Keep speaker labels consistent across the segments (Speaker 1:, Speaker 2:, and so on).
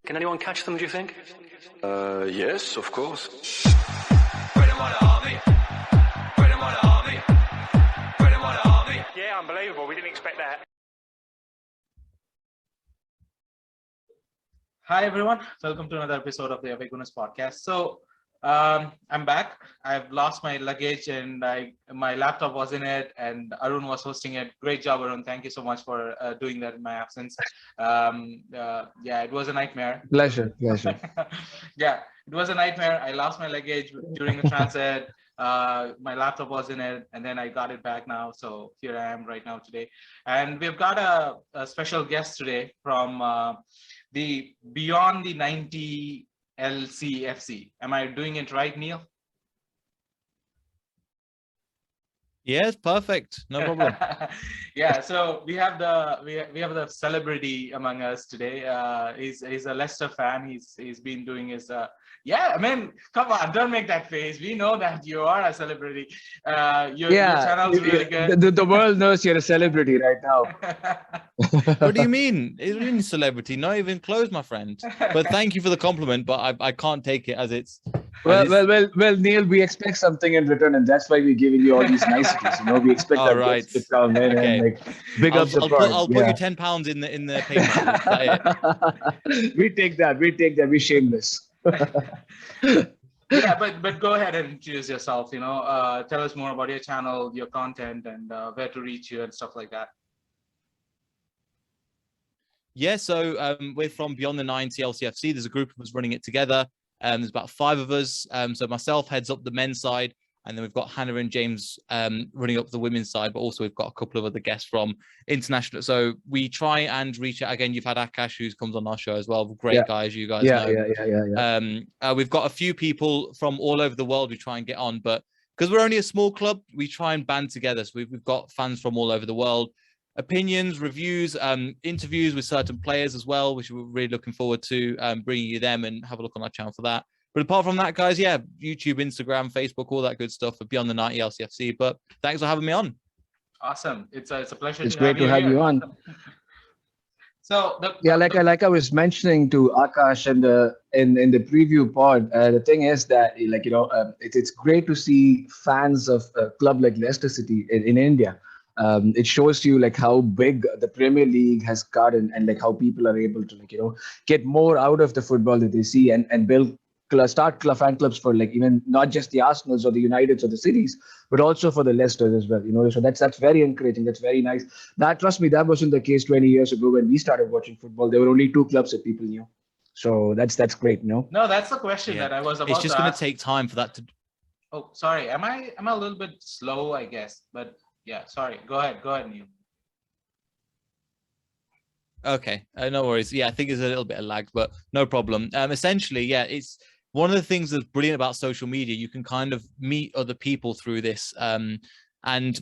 Speaker 1: Can anyone catch them, do you think?
Speaker 2: Yes, of course.
Speaker 1: Yeah, unbelievable. We didn't expect that.
Speaker 3: Hi everyone, welcome to another episode of the Away Gooners podcast. So I'm back. I've lost my luggage and my laptop was in it, and Arun was hosting it. Great job, Arun. Thank you so much for doing that in my absence. Yeah, it was a nightmare.
Speaker 4: Pleasure.
Speaker 3: Yeah, it was a nightmare. I lost my luggage during the transit. My laptop was in it, and then I got it back now. So here I am right now today. And we've got a special guest today from the Beyond the 90 LCFC. Am I doing it right, Neel?
Speaker 5: Yes, perfect. No problem.
Speaker 3: Yeah, so we have the celebrity among us today. He's a Leicester fan. He's been doing his yeah, I mean, come on, don't make that face. We know that you are a celebrity. Your channel's really good.
Speaker 4: The world knows you're a celebrity right now.
Speaker 5: What do you mean? It's really celebrity, not even close, my friend. But thank you for the compliment, but I can't take it as it's...
Speaker 4: Well, Neel, we expect something in return, and that's why we're giving you all these niceties. You know, we expect
Speaker 5: All right.
Speaker 4: to come in and like big up the
Speaker 5: I'll put you £10 in the PayPal.
Speaker 4: We take that. We're shameless.
Speaker 3: Yeah, but go ahead and introduce yourself. You know, tell us more about your channel, your content, and where to reach you and stuff like that.
Speaker 5: Yeah, so we're from Beyond the 90 LCFC. There's a group of us running it together. There's about 5 of us. So myself heads up the men's side, and then we've got Hannah and James running up the women's side, but also we've got a couple of other guests from international. So we try and reach out. Again, you've had Akash, who comes on our show as well. Great guys, you guys know.
Speaker 4: Yeah.
Speaker 5: We've got a few people from all over the world we try and get on, but because we're only a small club, we try and band together. So we've got fans from all over the world. Opinions, reviews, interviews with certain players as well, which we're really looking forward to bringing you them, and have a look on our channel for that. But apart from that, guys, yeah, YouTube, Instagram, Facebook, all that good stuff for Beyond the 90 LCFC. But thanks for having me on.
Speaker 3: Awesome. It's a pleasure.
Speaker 4: It's great to have you on.
Speaker 3: So
Speaker 4: like I was mentioning to Akash in the preview pod, the thing is that it's great to see fans of a club like Leicester City in India. It shows you like how big the Premier League has gotten, and like how people are able to get more out of the football that they see, and build fan clubs for like even not just the Arsenals or the Uniteds or the Cities, but also for the Leicesters as well. So that's very encouraging. That's very nice. Trust me, that wasn't the case 20 years ago when we started watching football. There were only 2 clubs that people knew. So that's great. No,
Speaker 3: that's the question that I was about.
Speaker 5: It's just going to
Speaker 3: ask.
Speaker 5: take time for that to.
Speaker 3: Oh, sorry. Am I a little bit slow? I guess, but. Yeah, sorry. Go ahead, Neel.
Speaker 5: Okay, no worries. Yeah, I think there's a little bit of lag, but no problem. Essentially, yeah, it's one of the things that's brilliant about social media. You can kind of meet other people through this. And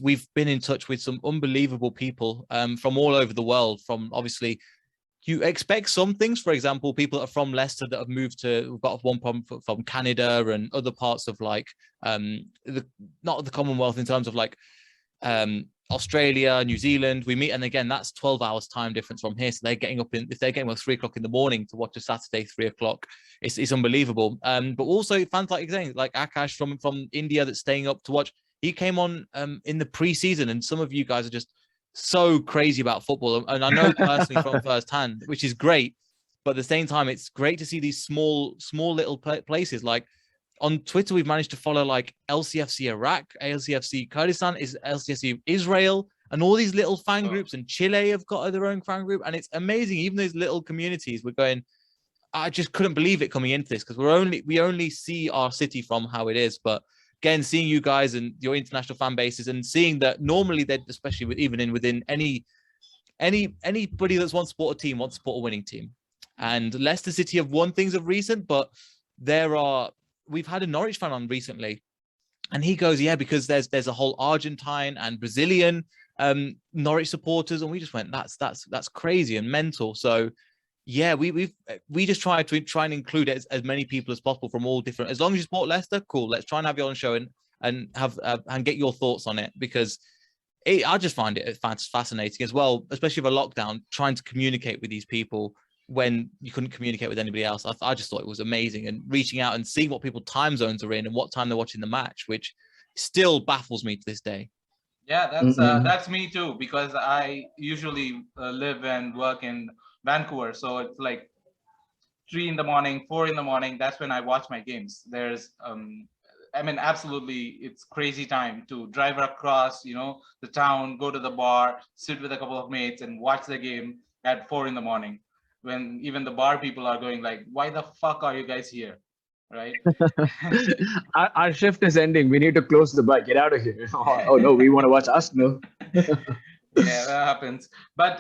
Speaker 5: we've been in touch with some unbelievable people from all over the world. From obviously, you expect some things. For example, people that are from Leicester that have moved to, we've got one from Canada and other parts of like not the Commonwealth in terms of like Australia, New Zealand. We meet, and again, that's 12 hours time difference from here. So they're getting up if they're getting up 3 o'clock in the morning to watch a Saturday 3 o'clock. It's unbelievable. But also fans like Akash from India that's staying up to watch. He came on in the pre-season, and some of you guys are just so crazy about football, and I know personally from firsthand, which is great. But at the same time, it's great to see these small little places like. On Twitter, we've managed to follow like LCFC Iraq, LCFC Kurdistan, is LCFC Israel, and all these little fan groups. And Chile have got their own fan group, and it's amazing. Even those little communities, we're going. I just couldn't believe it coming into this because we only see our city from how it is. But again, seeing you guys and your international fan bases, and seeing that normally they're especially within anybody that's wants to support a team wants to support a winning team. And Leicester City have won things of recent, but we've had a Norwich fan on recently, and he goes, yeah, because there's a whole Argentine and Brazilian Norwich supporters, and we just went, that's crazy and mental. So yeah, we just try and include as many people as possible from all different. As long as you support Leicester, cool. Let's try and have you on the show and have and get your thoughts on it, because I just find it fascinating as well, especially with a lockdown, trying to communicate with these people when you couldn't communicate with anybody else. I just thought it was amazing, and reaching out and seeing what people's time zones are in and what time they're watching the match, which still baffles me to this day.
Speaker 3: Yeah, that's me too, because I usually live and work in Vancouver, so it's like 3 in the morning, 4 in the morning. That's when I watch my games. There's absolutely, it's crazy time to drive across, the town, go to the bar, sit with a couple of mates and watch the game at 4 in the morning, when even the bar people are going like, why the fuck are you guys here? Right?
Speaker 4: Our shift is ending. We need to close the bar. Get out of here. Oh no, we want to watch Arsenal.
Speaker 3: Yeah, that happens. But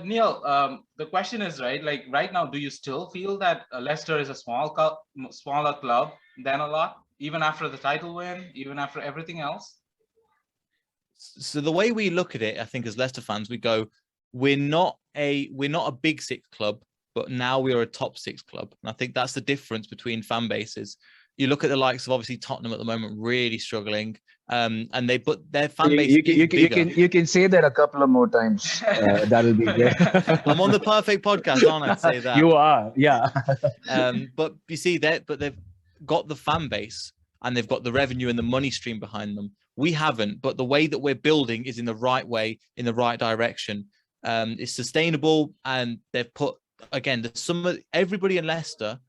Speaker 3: Neel, the question is, right, like right now, do you still feel that Leicester is a smaller club than a lot, even after the title win, even after everything else?
Speaker 5: So the way we look at it, I think, as Leicester fans, we go, we're not a big six club, but now we are a top 6 club. And I think that's the difference between fan bases. You look at the likes of obviously Tottenham at the moment, really struggling, and their fan base
Speaker 4: you can say that a couple of more times. That'll be great.
Speaker 5: I'm on the perfect podcast, aren't I? To say that
Speaker 4: you are, yeah.
Speaker 5: But you see that, but they've got the fan base and they've got the revenue and the money stream behind them. We haven't, but the way that we're building is in the right way, in the right direction. It's sustainable, and they've put, again, everybody in Leicester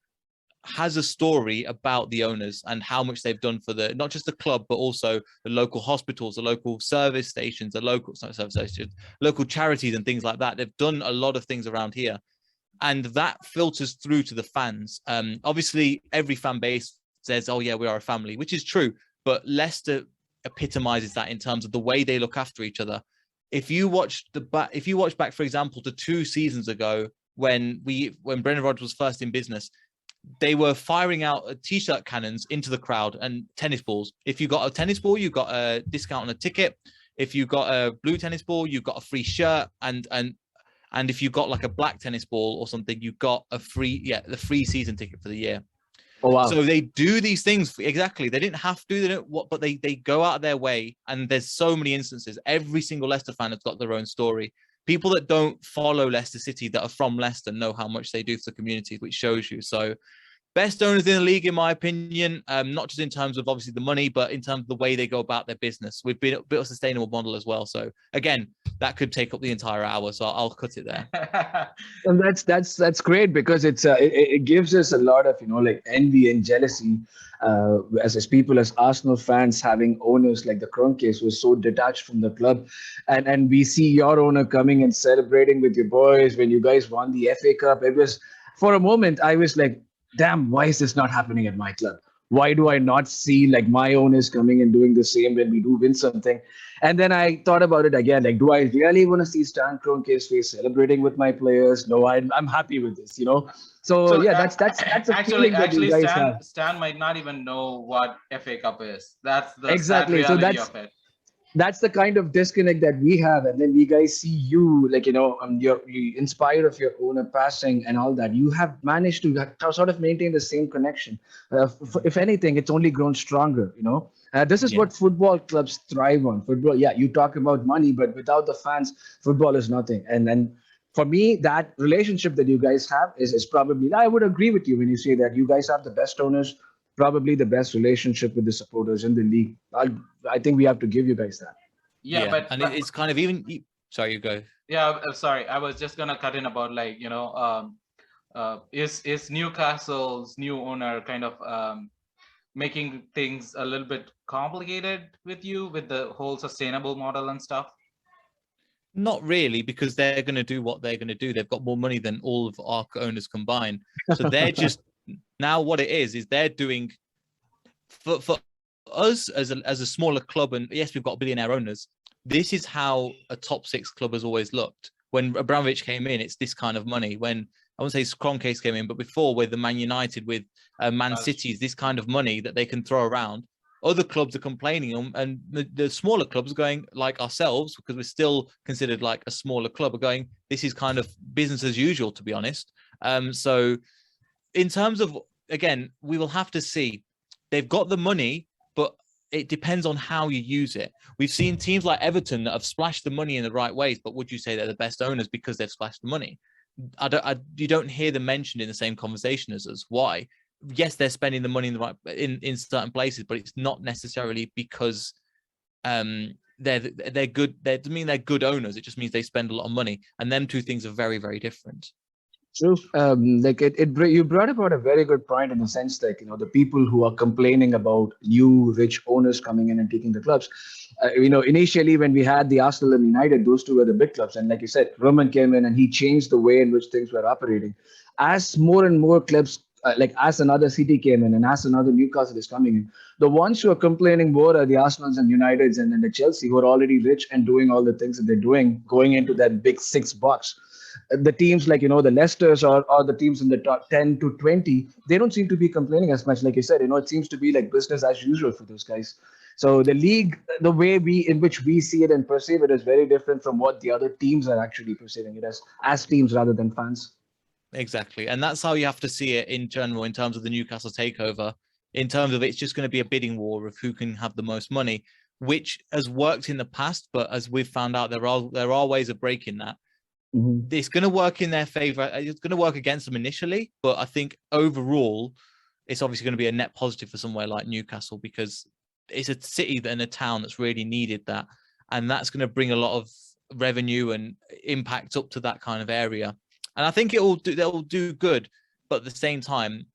Speaker 5: has a story about the owners and how much they've done for not just the club, but also the local hospitals, the local service stations, local charities and things like that. They've done a lot of things around here, and that filters through to the fans. Obviously, every fan base says, oh yeah, we are a family, which is true, but Leicester epitomizes that in terms of the way they look after each other. If you watch back, for example, to 2 seasons ago, when Brendan Rodgers was first in business, they were firing out t-shirt cannons into the crowd and tennis balls. If you got a tennis ball, you got a discount on a ticket. If you got a blue tennis ball, you got a free shirt, and if you got like a black tennis ball or something, you got the free season ticket for the year.
Speaker 4: Oh wow!
Speaker 5: So they do these things exactly. They didn't have to. But they go out of their way. And there's so many instances. Every single Leicester fan has got their own story. People that don't follow Leicester City, that are from Leicester, know how much they do for the community, which shows you. So, best owners in the league, in my opinion, not just in terms of obviously the money, but in terms of the way they go about their business. We've been a bit of a sustainable model as well. So again, that could take up the entire hour. So I'll cut it there.
Speaker 4: And that's great, because it gives us a lot of like envy and jealousy as people, as Arsenal fans, having owners like the Kroenkes who are so detached from the club, and we see your owner coming and celebrating with your boys when you guys won the FA Cup. It was, for a moment, I was like, damn, why is this not happening at my club? Why do I not see like my owners coming and doing the same when we do win something? And then I thought about it again, like, do I really want to see Stan Kroenke's face celebrating with my players? No, I'm happy with this, So yeah, that's
Speaker 3: actually Stan might not even know what FA Cup is. That's the
Speaker 4: exactly
Speaker 3: sad reality of it.
Speaker 4: That's the kind of disconnect that we have. And then we guys see you, like, you're inspired of your owner passing and all that. You have managed to sort of maintain the same connection. If anything, it's only grown stronger, This is what football clubs thrive on. Football, yeah, you talk about money, but without the fans, football is nothing. And for me, that relationship that you guys have is probably, I would agree with you when you say that you guys have the best owners, probably the best relationship with the supporters in the league. I think we have to give you guys that.
Speaker 3: Yeah, but
Speaker 5: it's kind of even. Sorry, you go.
Speaker 3: Yeah, sorry. I was just gonna cut in about like is Newcastle's new owner kind of making things a little bit complicated with you with the whole sustainable model and stuff?
Speaker 5: Not really, because they're going to do what they're going to do. They've got more money than all of our owners combined, so they're just. Now what it is they're doing for us as a smaller club, and yes, we've got billionaire owners. This is how a top 6 club has always looked. When Abramovich came in, it's this kind of money. When I won't say Kroenke came in, but before with the Man United, with Man City's, this kind of money that they can throw around. Other clubs are complaining, and the smaller clubs are going, like ourselves, because we're still considered like a smaller club, are going, this is kind of business as usual, to be honest. So in terms of, again, we will have to see. They've got the money, but it depends on how you use it. We've seen teams like Everton that have splashed the money in the right ways, but would you say they're the best owners because they've splashed the money? you don't hear them mentioned in the same conversation as us. Why? Yes, they're spending the money in certain places, but it's not necessarily because they're good. That doesn't mean they're good owners. It just means they spend a lot of money, and them two things are very, very different.
Speaker 4: True. You brought about a very good point in the sense that, the people who are complaining about new rich owners coming in and taking the clubs. Initially when we had the Arsenal and United, those two were the big clubs. And like you said, Roman came in and he changed the way in which things were operating. As more and more clubs, as another City came in and as another Newcastle is coming in, the ones who are complaining more are the Arsenals and Uniteds and then the Chelsea, who are already rich and doing all the things that they're doing, going into that big 6 box. The teams like, the Leicesters or the teams in the top 10 to 20, they don't seem to be complaining as much. Like you said, it seems to be like business as usual for those guys. So the league, the way in which we see it and perceive it is very different from what the other teams are actually perceiving it as teams rather than fans.
Speaker 5: Exactly. And that's how you have to see it in general in terms of the Newcastle takeover, in terms of it's just going to be a bidding war of who can have the most money, which has worked in the past. But as we've found out, there are ways of breaking that. Mm-hmm. It's going to work in their favor. It's going to work against them initially, but I think overall, it's obviously going to be a net positive for somewhere like Newcastle because it's a city and a town that's really needed that, and that's going to bring a lot of revenue and impact up to that kind of area. And I think they'll do good, but at the same time,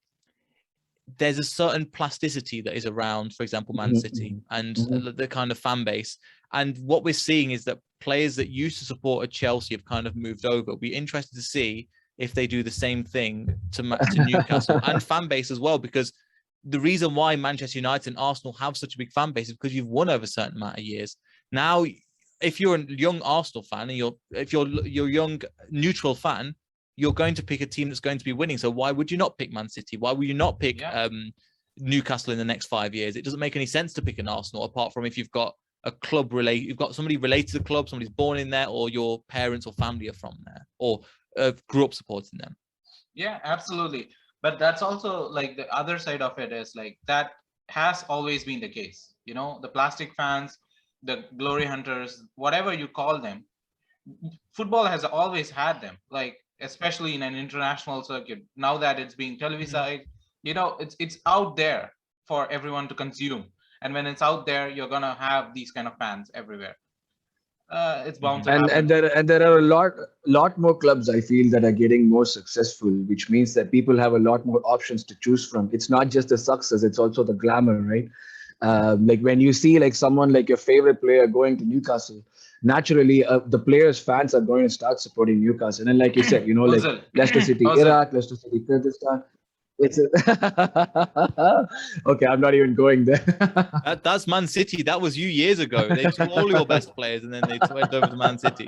Speaker 5: there's a certain plasticity that is around, for example, Man City and the kind of fan base. And what we're seeing is that players that used to support a Chelsea have kind of moved over. It'll be interesting to see if they do the same thing to Newcastle and fan base as well, because the reason why Manchester United and Arsenal have such a big fan base is because you've won over a certain amount of years. Now, if you're a young Arsenal fan and if you're young neutral fan, you're going to pick a team that's going to be winning. So why would you not pick Man City? Why would you not pick Newcastle in the next 5 years? It doesn't make any sense to pick an Arsenal apart from if you've got a club you've got somebody related to the club, somebody's born in there, or your parents or family are from there, or grew up supporting them.
Speaker 3: Yeah, absolutely. But that's also like the other side of it is like that has always been the case. The plastic fans, the glory hunters, whatever you call them, football has always had them. Like, especially in an international circuit, now that it's being televised, it's out there for everyone to consume. And when it's out there, you're gonna have these kind of fans everywhere. It's bound to happen.
Speaker 4: And there are a lot more clubs, I feel, that are getting more successful, which means that people have a lot more options to choose from. It's not just the success; it's also the glamour, right? Like when you see like someone like your favorite player going to Newcastle, naturally the players' fans are going to start supporting Newcastle. And like you said, like Leicester City, Iraq, Leicester City, Kyrgyzstan. Okay, I'm not even going there.
Speaker 5: That's Man City. That was you years ago. They took all your best players and then they went over to Man City.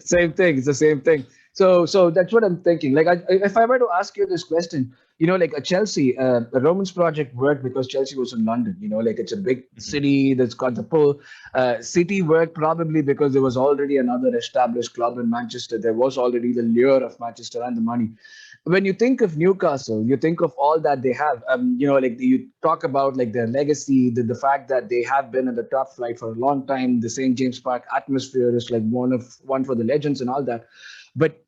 Speaker 4: Same thing. It's the same thing. So that's what I'm thinking. Like, if I were to ask you this question, like a Chelsea, the Romans project worked because Chelsea was in London. Like it's a big city that's got the pull. City worked probably because there was already another established club in Manchester. There was already the lure of Manchester and the money. When you think of Newcastle, you think of all that they have. Like you talk about like their legacy, the fact that they have been in the top flight for a long time. The St. James Park atmosphere is like one for the legends and all that. But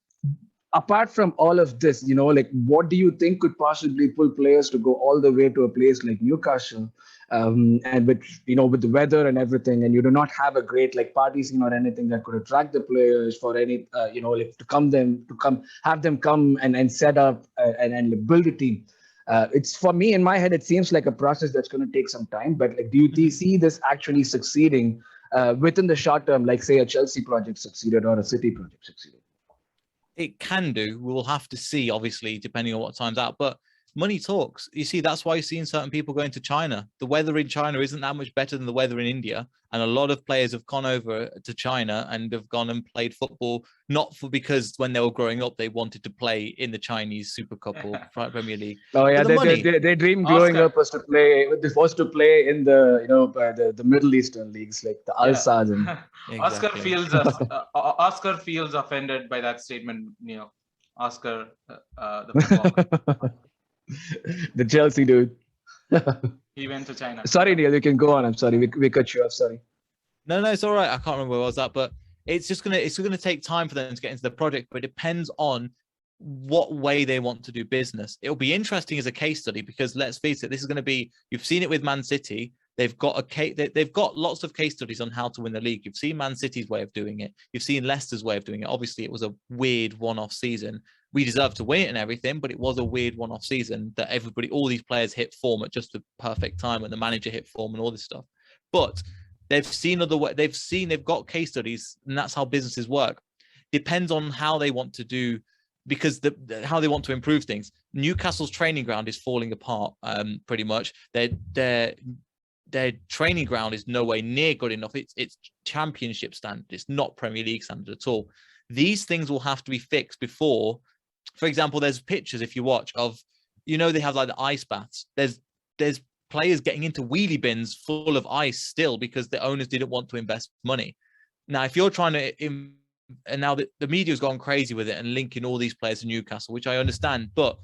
Speaker 4: apart from all of this, like what do you think could possibly pull players to go all the way to a place like Newcastle? And with the weather and everything, and you do not have a great like party scene or anything that could attract the players for any, like to have them come and set up and build a team. It's for me in my head, it seems like a process that's going to take some time. But like, do you see this actually succeeding within the short term, like say a Chelsea project succeeded or a City project succeeded?
Speaker 5: It can do. We'll have to see, obviously, depending on what time's out. But money talks. You see, that's why you're seeing certain people going to China. The weather in China isn't that much better than the weather in India. And a lot of players have gone over to China and have gone and played football, not because when they were growing up, they wanted to play in the Chinese Super Cup or Premier League.
Speaker 4: Oh yeah, they dream growing up was to play in the Middle Eastern leagues like the Al Sadd.
Speaker 3: Exactly. Oscar feels offended by that statement, Neel. Oscar, the football.
Speaker 4: The Chelsea dude.
Speaker 3: He went to China.
Speaker 4: Sorry, Neel, you can go on. I'm sorry. We cut you off. Sorry.
Speaker 5: No, it's all right. I can't remember where I was at, but it's gonna take time for them to get into the project, but it depends on what way they want to do business. It'll be interesting as a case study because let's face it, this is going to be, you've seen it with Man City. They've got lots of case studies on how to win the league. You've seen Man City's way of doing it. You've seen Leicester's way of doing it. Obviously, it was a weird one-off season. We deserved to win it and everything, but it was a weird one-off season that all these players hit form at just the perfect time and the manager hit form and all this stuff. But they've got case studies, and that's how businesses work. Depends on how they want to do, because how they want to improve things. Newcastle's training ground is falling apart pretty much. Their training ground is nowhere near good enough. It's championship standard. It's not Premier League standard at all. These things will have to be fixed before, for example, there's pictures if you watch of, they have like the ice baths. There's players getting into wheelie bins full of ice still because the owners didn't want to invest money. Now, if you're trying to, and now the media's gone crazy with it and linking all these players to Newcastle, which I understand, but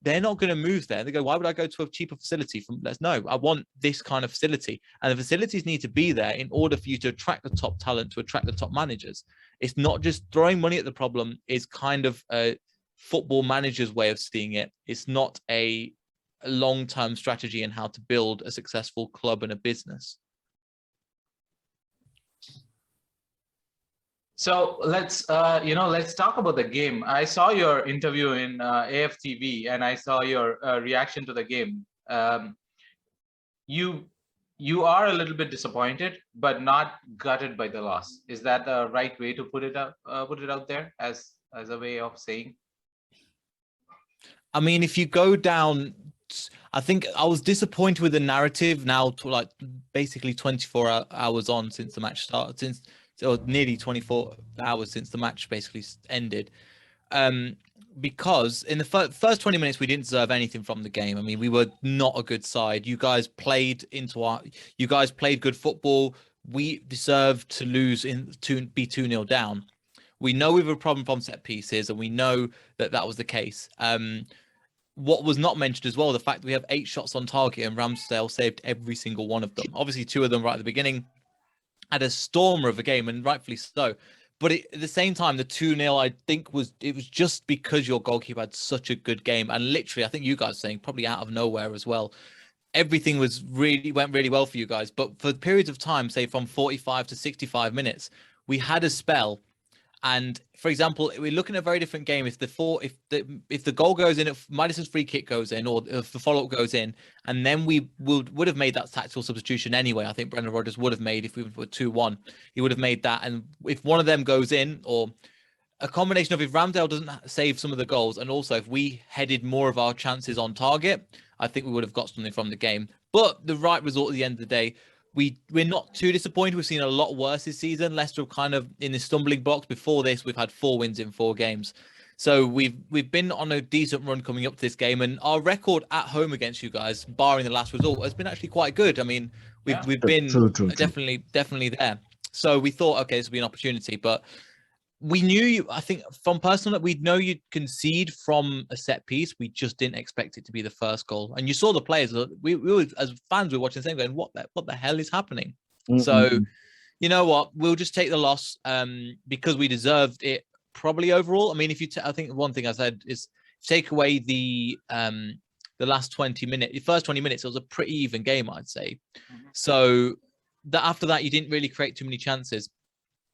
Speaker 5: they're not going to move there. They go, why would I go to a cheaper facility? No, I want this kind of facility. And the facilities need to be there in order for you to attract the top talent, to attract the top managers. It's not just throwing money at the problem is kind of a football manager's way of seeing it. It's not a long-term strategy in how to build a successful club and a business.
Speaker 3: So let's talk about the game. I saw your interview in AFTV and I saw your reaction to the game. You are a little bit disappointed, but not gutted by the loss. Is that the right way to put it out there as a way of saying?
Speaker 5: I mean, if you go down, I think I was disappointed with the narrative now to like basically 24 hours on since the match started, or nearly 24 hours since the match basically ended. Because in the first 20 minutes, we didn't deserve anything from the game. I mean, we were not a good side. You guys played good football. We deserved to lose to be 2-0 down. We know we have a problem from set pieces, and we know that was the case. What was not mentioned as well, the fact that we have 8 shots on target and Ramsdale saved every single one of them. Obviously, 2 of them right at the beginning. Had a stormer of a game, and rightfully so. But at the same time, the 2-0, I think was just because your goalkeeper had such a good game. And literally, I think you guys saying probably out of nowhere as well. Everything went really well for you guys. But for periods of time, say from 45 to 65 minutes, we had a spell. And for example, we're looking at a very different game if the goal goes in, if Madison's free kick goes in, or if the follow-up goes in, and then we would have made that tactical substitution anyway. I think Brendan Rodgers would have made, if we were 2-1, he would have made that. And if one of them goes in, or a combination of if Ramsdale doesn't save some of the goals, and also if we headed more of our chances on target, I think we would have got something from the game. But the right result at the end of the day, we're not too disappointed. We've seen a lot worse this season. Leicester are kind of in the stumbling blocks. Before this, we've had 4 wins in 4 games. So we've been on a decent run coming up to this game, and our record at home against you guys, barring the last result, has been actually quite good. I mean, we've been true. Definitely there. So we thought, okay, this will be an opportunity, but we knew I think from personal, we know you'd concede from a set piece. We just didn't expect it to be the first goal. And you saw the players. We were, as fans, we were watching the same going, what the hell is happening? Mm-hmm. So, you know what? We'll just take the loss because we deserved it probably overall. I mean, I think one thing I said is take away the last 20 minutes, the first 20 minutes, it was a pretty even game, I'd say. Mm-hmm. So after that, you didn't really create too many chances.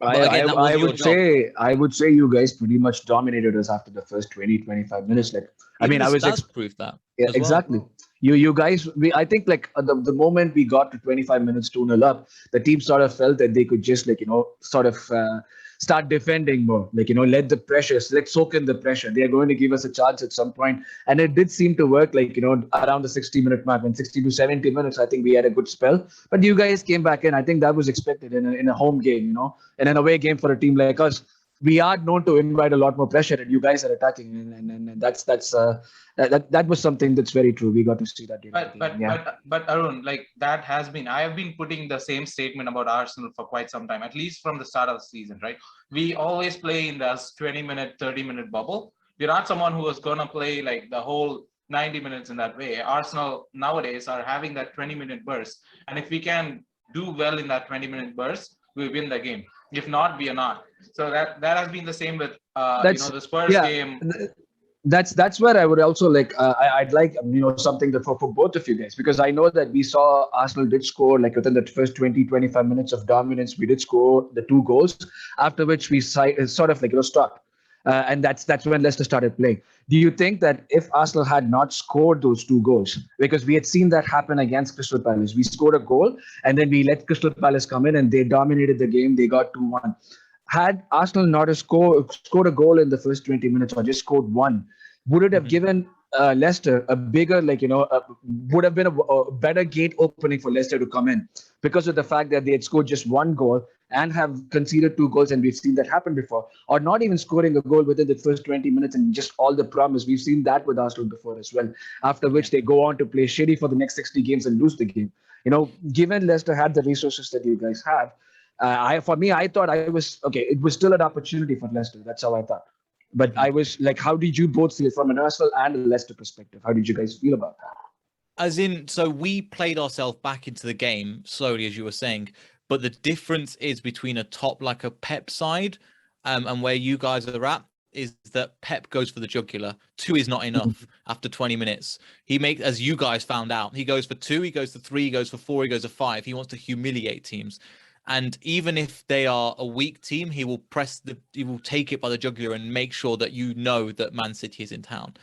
Speaker 4: I would say you guys pretty much dominated us after the first 20-25 minutes. Like, I mean, I was
Speaker 5: proof that.
Speaker 4: Yeah, exactly. Well. You guys, I think like the moment we got to 25 minutes 2-0 up, the team sort of felt that they could just start defending more, let the pressure, soak in the pressure. They are going to give us a chance at some point. And it did seem to work, around the 60-minute mark, when 60 to 70 minutes, I think we had a good spell. But you guys came back in. I think that was expected in a home game, in an away game for a team like us. We are known to invite a lot more pressure, and you guys are attacking, and that was something that's very true. We got to see that.
Speaker 3: But Arun, that has been, I have been putting the same statement about Arsenal for quite some time, at least from the start of the season, right? We always play in the 20-minute, 30-minute bubble. We're not someone who is going to play the whole 90 minutes in that way. Arsenal nowadays are having that 20-minute burst, and if we can do well in that 20-minute burst, we win the game. If not, we are not. So that has been the same with the Spurs
Speaker 4: yeah,
Speaker 3: game.
Speaker 4: That's where I would also like I'd like something that for both of you guys, because I know that we saw Arsenal did score like within the first 20-25 minutes of dominance. We did score the 2 goals, after which we sort of like stopped. And that's when Leicester started playing. Do you think that if Arsenal had not scored those 2 goals, because we had seen that happen against Crystal Palace, we scored a goal and then we let Crystal Palace come in and they dominated the game. They got 2-1. Had Arsenal not scored a goal in the first 20 minutes or just scored one, would it have given Leicester a bigger, would have been a better gate opening for Leicester to come in, because of the fact that they had scored just 1 goal and have conceded 2 goals, and we've seen that happen before, or not even scoring a goal within the first 20 minutes and just all the promise. We've seen that with Arsenal before as well, after which they go on to play shitty for the next 60 games and lose the game. Given Leicester had the resources that you guys have, I thought it was still an opportunity for Leicester. That's how I thought. But I was like, how did you both feel from an Arsenal and a Leicester perspective? How did you guys feel about that?
Speaker 5: So we played ourselves back into the game slowly, as you were saying. But the difference is between a top like a Pep side and where you guys are at is that Pep goes for the jugular. 2 is not enough after 20 minutes. He makes, as you guys found out, he goes for 2, he goes for 3, he goes for 4, he goes for 5. He wants to humiliate teams. And even if they are a weak team, he will take it by the jugular and make sure that that Man City is in town.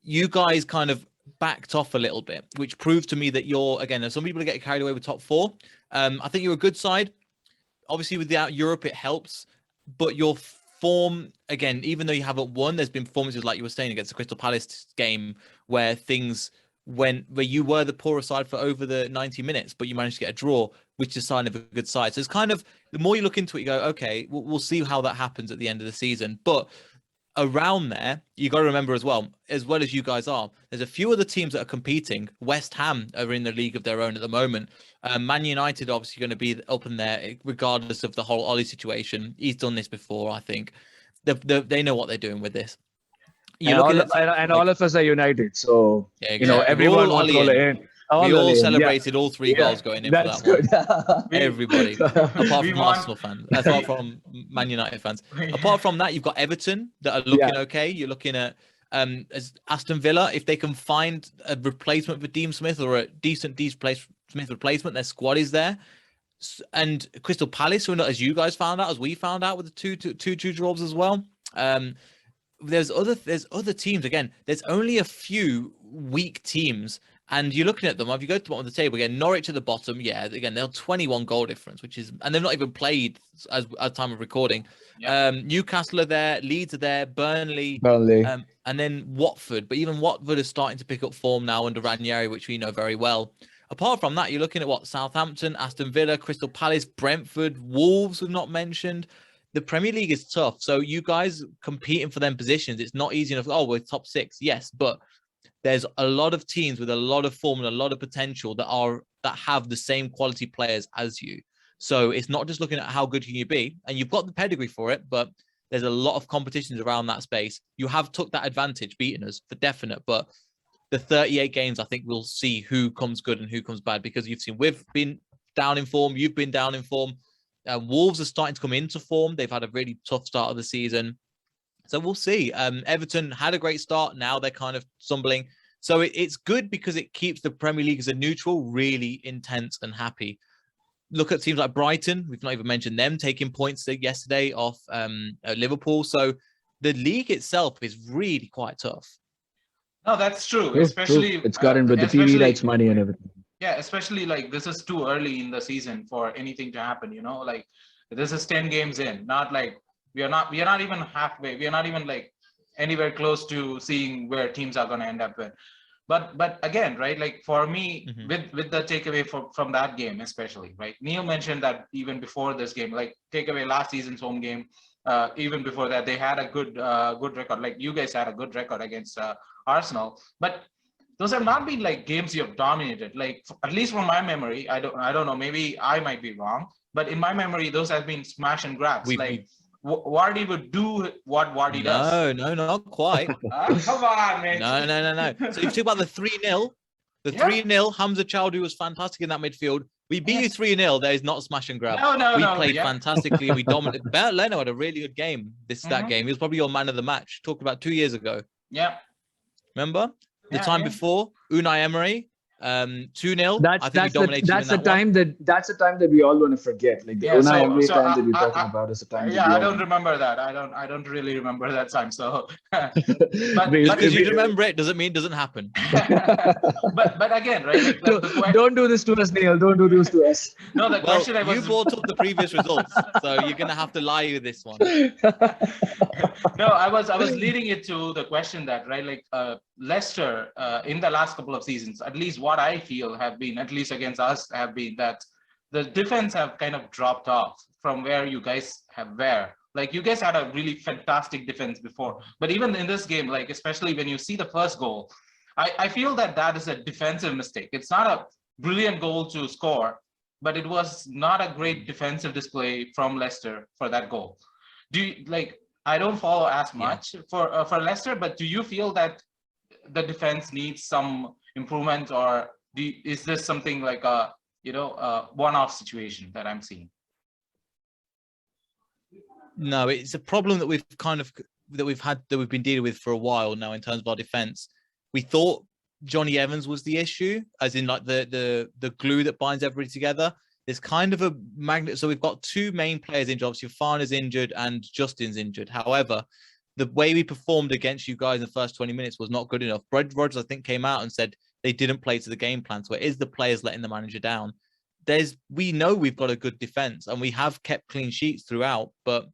Speaker 5: You guys kind of backed off a little bit, which proved to me that some people get carried away with top 4. I think you're a good side. Obviously, without Europe, it helps. But your form, again, even though you haven't won, there's been performances like you were saying against the Crystal Palace game where where you were the poorer side for over the 90 minutes, but you managed to get a draw, which is a sign of a good side. So it's kind of, the more you look into it, you go, okay, we'll see how that happens at the end of the season. But around there, you got to remember as well as you guys are, there's a few other teams that are competing. West Ham are in the league of their own at the moment. Man United obviously going to be up in there, regardless of the whole Ollie situation. He's done this before, I think. They know what they're doing with this.
Speaker 4: All of us are United, so
Speaker 5: yeah, exactly.
Speaker 4: Everyone wants to go in.
Speaker 5: We all celebrated all 3 goals going in for that
Speaker 4: good.
Speaker 5: one. Everybody, apart from Arsenal fans, apart from Man United fans. Apart from that, you've got Everton that are looking okay. You're looking at as Aston Villa, if they can find a replacement for Dean Smith or a decent Dean Smith replacement, their squad is there. And Crystal Palace, who are not, as you guys found out, as we found out, with the two draws as well. There's other teams. Again, there's only a few weak teams, and you're looking at them. If you go to the bottom of the table again, Norwich at the bottom, again they're 21 goal difference, and they've not even played as time of recording. Newcastle are there, Leeds are there, Burnley, and then Watford. But even Watford is starting to pick up form now under Ranieri, which we know very well. Apart from that, you're looking at Southampton, Aston Villa, Crystal Palace, Brentford, Wolves we've not mentioned. The Premier League is tough. So you guys competing for them positions, it's not easy enough. Oh, we're top 6. Yes, but there's a lot of teams with a lot of form and a lot of potential that have the same quality players as you. So it's not just looking at how good can you be, and you've got the pedigree for it, but there's a lot of competitions around that space. You have took that advantage, beating us for definite, but the 38 games, I think we'll see who comes good and who comes bad, because we've been down in form, you've been down in form. Wolves are starting to come into form. They've had a really tough start of the season. So we'll see. Everton had a great start. Now they're kind of stumbling. So it's good because it keeps the Premier League as a neutral really intense and happy. Look at teams like Brighton. We've not even mentioned them taking points yesterday off Liverpool. So the league itself is really quite tough.
Speaker 3: No, that's true. Especially
Speaker 4: it's gotten with the TV rights money and everything.
Speaker 3: Yeah, especially this is too early in the season for anything to happen. This is 10 games in. Not like we are not even halfway. We are not even anywhere close to seeing where teams are going to end up with. But again, right? For me, with the takeaway from that game, especially, right? Neel mentioned that even before this game, takeaway last season's home game, even before that, they had a good record. You guys had a good record against Arsenal, but those have not been games you have dominated. At least from my memory, I don't know. Maybe I might be wrong, but in my memory, those have been smash and grabs. Vardy would do what Vardy does.
Speaker 5: No, not quite.
Speaker 3: Come on, man.
Speaker 5: No. So if you talk about the 3-0, 3-0, Hamza Chowdhury was fantastic in that midfield. We beat you 3-0. There is not smash and grab.
Speaker 3: No.
Speaker 5: We played
Speaker 3: Yeah.
Speaker 5: fantastically and we dominated. Bert Leno had a really good game. That game. He was probably your man of the match. Talked about 2 years ago.
Speaker 3: Yeah.
Speaker 5: Remember the time before Unai Emery, 2-0.
Speaker 4: That's the time that we all want to forget. Like the Unai Emery time that we're talking about is the time.
Speaker 3: Yeah, I don't remember that. I don't really remember that time. So, but
Speaker 5: because you remember it doesn't mean it doesn't happen.
Speaker 3: but again, right? Like
Speaker 4: don't do this to us, Neel. Don't do this to us.
Speaker 3: No, the question I was.
Speaker 5: You brought up the previous results, so you're gonna have to lie with this one.
Speaker 3: No, I was leading it to the question that, right, like Leicester in the last couple of seasons, at least what I feel have been, at least against us, have been that the defense have kind of dropped off from where you guys were. Like you guys had a really fantastic defense before, but even in this game, like especially when you see the first goal, I feel that is a defensive mistake. It's not a brilliant goal to score, but it was not a great defensive display from Leicester for that goal. Do you like? I don't follow as much for Leicester, but do you feel that the defense needs some improvement, or is this something like a one-off situation that I'm seeing?
Speaker 5: No, it's a problem that we've been dealing with for a while now in terms of our defense. We thought Johnny Evans was the issue, as in like the glue that binds everybody together. There's kind of a magnet. So we've got two main players injured. Obviously, Fana's injured and Justin's injured. However, the way we performed against you guys in the first 20 minutes was not good enough. Rodgers, I think, came out and said they didn't play to the game plan. So it is the players letting the manager down. We know we've got a good defense and we have kept clean sheets throughout, but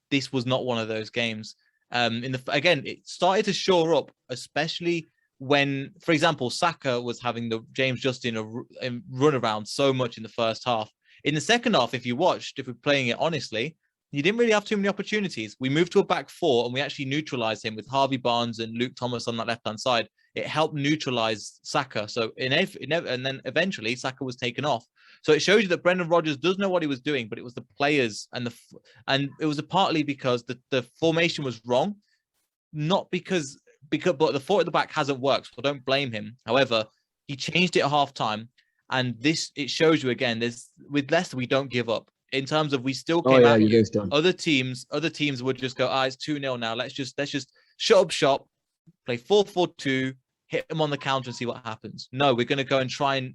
Speaker 5: this was not one of those games. Again, it started to shore up, especially when, for example, Saka was having the James Justin run around so much in the first half. In the second half, if we're playing it honestly, you didn't really have too many opportunities. We moved to a back four and we actually neutralized him with Harvey Barnes and Luke Thomas on that left-hand side. It helped neutralize Saka. So and then eventually Saka was taken off. So it shows you that Brendan Rodgers does know what he was doing, but it was the players and it was partly because the formation was wrong, not because but the four at the back hasn't worked, so don't blame him. However, he changed it at halftime, and it shows you again. With Leicester, we don't give up. In terms of we still came out.
Speaker 4: You guys don't.
Speaker 5: Other teams would just go, it's 2-0 now. Let's just shut up shop, play 4-4-2, hit them on the counter and see what happens. No, we're going to go and try and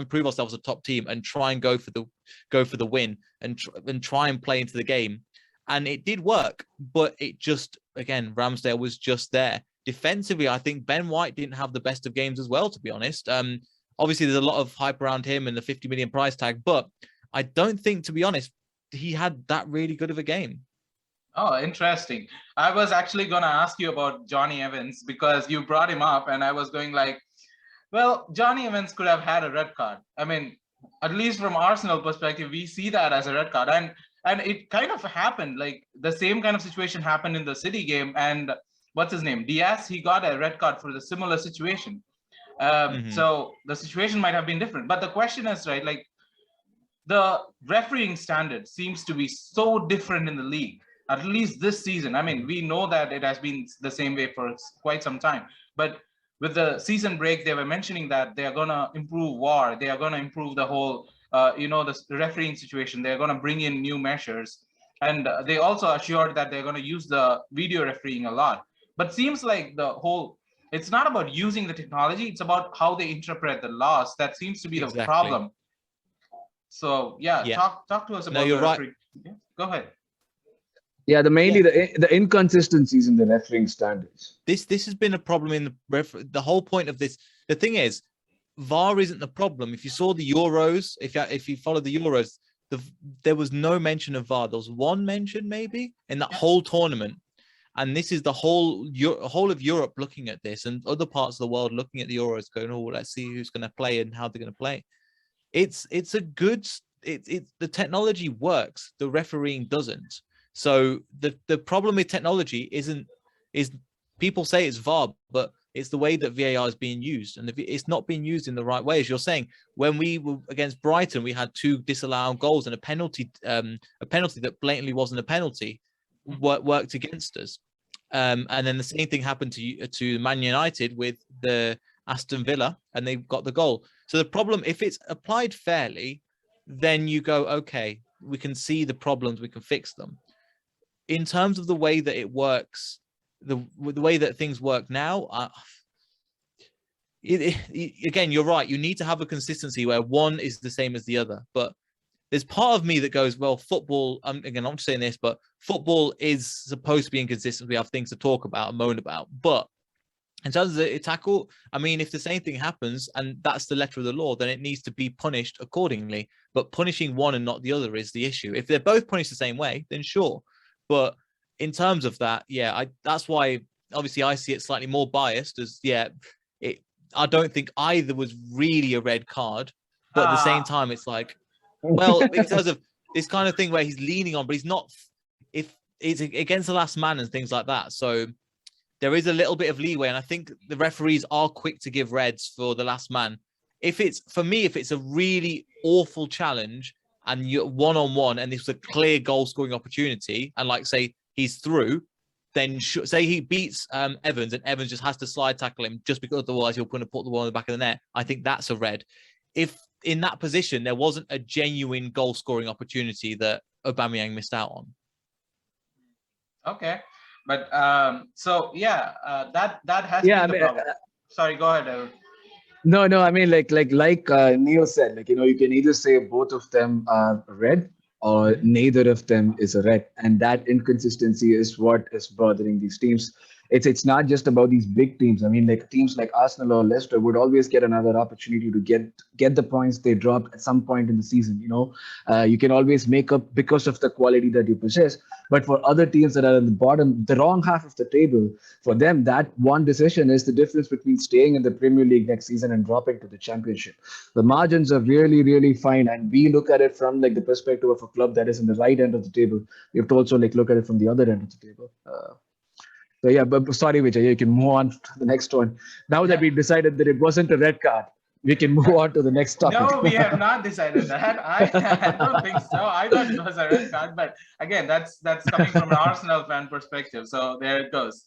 Speaker 5: prove ourselves a top team and try and go for the win and try and play into the game. And it did work, but it just, again, Ramsdale was just there. Defensively, I think Ben White didn't have the best of games as well, to be honest. Obviously, there's a lot of hype around him and the 50 million price tag, but I don't think, to be honest, he had that really good of a game.
Speaker 3: Oh, interesting. I was actually going to ask you about Johnny Evans because you brought him up and I was going like, well, Johnny Evans could have had a red card. I mean, at least from Arsenal perspective, we see that as a red card. And it kind of happened, like the same kind of situation happened in the City game. And what's his name? Diaz, he got a red card for the similar situation. So the situation might have been different. But the question is, right, like the refereeing standard seems to be so different in the league, at least this season. I mean, we know that it has been the same way for quite some time. But with the season break, they were mentioning that they are going to improve VAR. They are going to improve the whole, the refereeing situation. They're going to bring in new measures. And they also assured that they're going to use the video refereeing a lot. But seems like it's not about using the technology. It's about how they interpret the laws. That seems to be the problem. So, talk to us about
Speaker 5: you're
Speaker 3: the refereeing. Right. Yeah, go ahead.
Speaker 4: Yeah, the inconsistencies in the refereeing standards.
Speaker 5: This has been a problem in the whole point of this. The thing is, VAR isn't the problem. If you saw the Euros, if you followed the Euros, there was no mention of VAR. There was one mention maybe in that whole tournament. And this is the whole of Europe looking at this, and other parts of the world looking at the Euros, going, "Oh, let's see who's going to play and how they're going to play." It's the technology works. The refereeing doesn't. So the problem with technology is people say it's VAR, but it's the way that VAR is being used, and it's not being used in the right way. As you're saying, when we were against Brighton, we had 2 disallowed goals and a penalty that blatantly wasn't a penalty. Worked against us, and then the same thing happened to Man United with the Aston Villa, and they've got the goal. So the problem, if it's applied fairly, then you go, okay, we can see the problems, we can fix them. In terms of the way that it works, the way that things work now, again, you're right. You need to have a consistency where one is the same as the other. But there's part of me that goes, well, football, again, I'm not saying this, but football is supposed to be inconsistent. We have things to talk about and moan about. But in terms of the tackle, I mean, if the same thing happens and that's the letter of the law, then it needs to be punished accordingly. But punishing one and not the other is the issue. If they're both punished the same way, then sure. But in terms of that, yeah, that's why obviously I see it slightly more biased as, yeah, I don't think either was really a red card. But at the same time, it's like, well, in terms of this kind of thing where he's leaning on, but he's not, if it's against the last man and things like that. So there is a little bit of leeway. And I think the referees are quick to give reds for the last man. If it's a really awful challenge and you're one-on-one and it's a clear goal scoring opportunity, and like say he's through, then say he beats Evans and Evans just has to slide tackle him just because otherwise he'll put the ball in the back of the net. I think that's a red. If in that position there wasn't a genuine goal scoring opportunity that Aubameyang missed out on.
Speaker 3: Okay, but so yeah, that has been the problem. Sorry, go ahead, Arun.
Speaker 4: No, I mean, like Neel said, like, you can either say both of them are red or neither of them is a red. And that inconsistency is what is bothering these teams. It's not just about these big teams. I mean, like teams like Arsenal or Leicester would always get another opportunity to get the points they dropped at some point in the season. You can always make up because of the quality that you possess. But for other teams that are at the bottom, the wrong half of the table, for them, that one decision is the difference between staying in the Premier League next season and dropping to the Championship. The margins are really, really fine. And we look at it from like the perspective of a club that is in the right end of the table. We have to also like look at it from the other end of the table. So yeah, but sorry, Vijay, you can move on to the next one. Now that we decided that it wasn't a red card, we can move on to the next topic.
Speaker 3: No, we have not decided that. I don't think so. I thought it was a red card, but again, that's coming from an Arsenal fan perspective. So there it goes.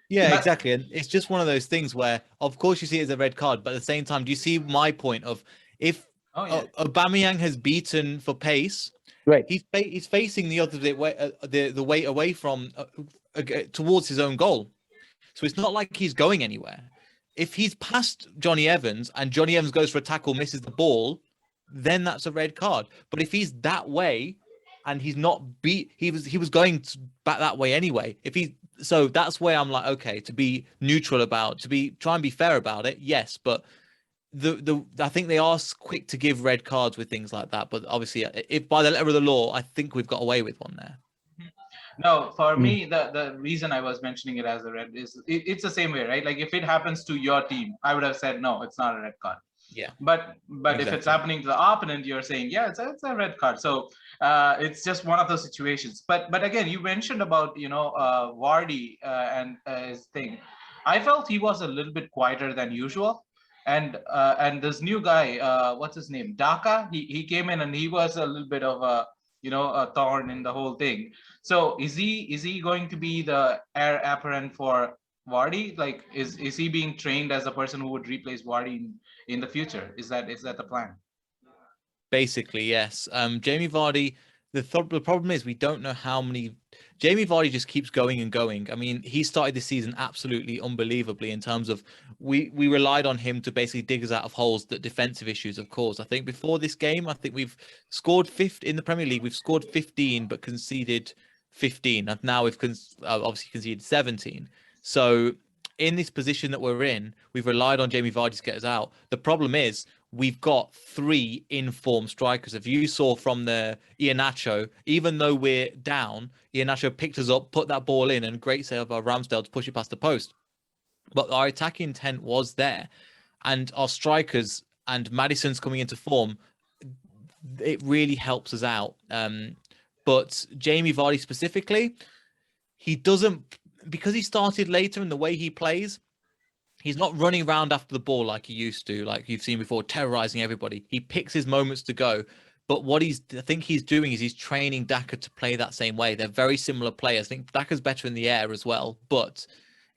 Speaker 5: Yeah, exactly. And it's just one of those things where, of course, you see it as a red card, but at the same time, do you see my point of if Aubameyang has beaten for pace?
Speaker 4: Right,
Speaker 5: he's facing the other way, the way away from towards his own goal, so it's not like he's going anywhere. If he's past Johnny Evans and Johnny Evans goes for a tackle, misses the ball, then that's a red card. But if he's that way and he's not he was going back that way anyway. So that's where I'm like, okay, to be neutral try and be fair about it, yes, but. I think they are quick to give red cards with things like that, but obviously, if by the letter of the law, I think we've got away with one there.
Speaker 3: No, for me, the reason I was mentioning it as a red is it's the same way, right? Like if it happens to your team, I would have said no, it's not a red card.
Speaker 5: Yeah.
Speaker 3: But
Speaker 5: exactly.
Speaker 3: If it's happening to the opponent, you're saying it's a red card. So it's just one of those situations. But again, you mentioned about Vardy and his thing. I felt he was a little bit quieter than usual. And this new guy, what's his name? Daka. He came in and he was a little bit of a thorn in the whole thing. So is he going to be the heir apparent for Vardy? Like is he being trained as a person who would replace Vardy in the future? Is that the plan?
Speaker 5: Basically, yes. Jamie Vardy. The problem is we don't know how many. Jamie Vardy just keeps going and going. I mean, he started this season absolutely unbelievably in terms of we relied on him to basically dig us out of holes that defensive issues have caused. I think before this game, I think we've scored 50 in the Premier League. We've scored 15 but conceded 15. And now we've obviously conceded 17. So in this position that we're in, we've relied on Jamie Vardy to get us out. The problem is we've got 3 in-form strikers. If you saw from the Iheanacho, even though we're down, Iheanacho picked us up, put that ball in, and great save by Ramsdale to push it past the post. But our attacking intent was there. And our strikers and Maddison's coming into form, it really helps us out. But Jamie Vardy specifically, he doesn't, because he started later in the way he plays, he's not running around after the ball like he used to, like you've seen before, terrorizing everybody. He picks his moments to go. But what I think he's doing is he's training Daka to play that same way. They're very similar players. I think Daka's better in the air as well. But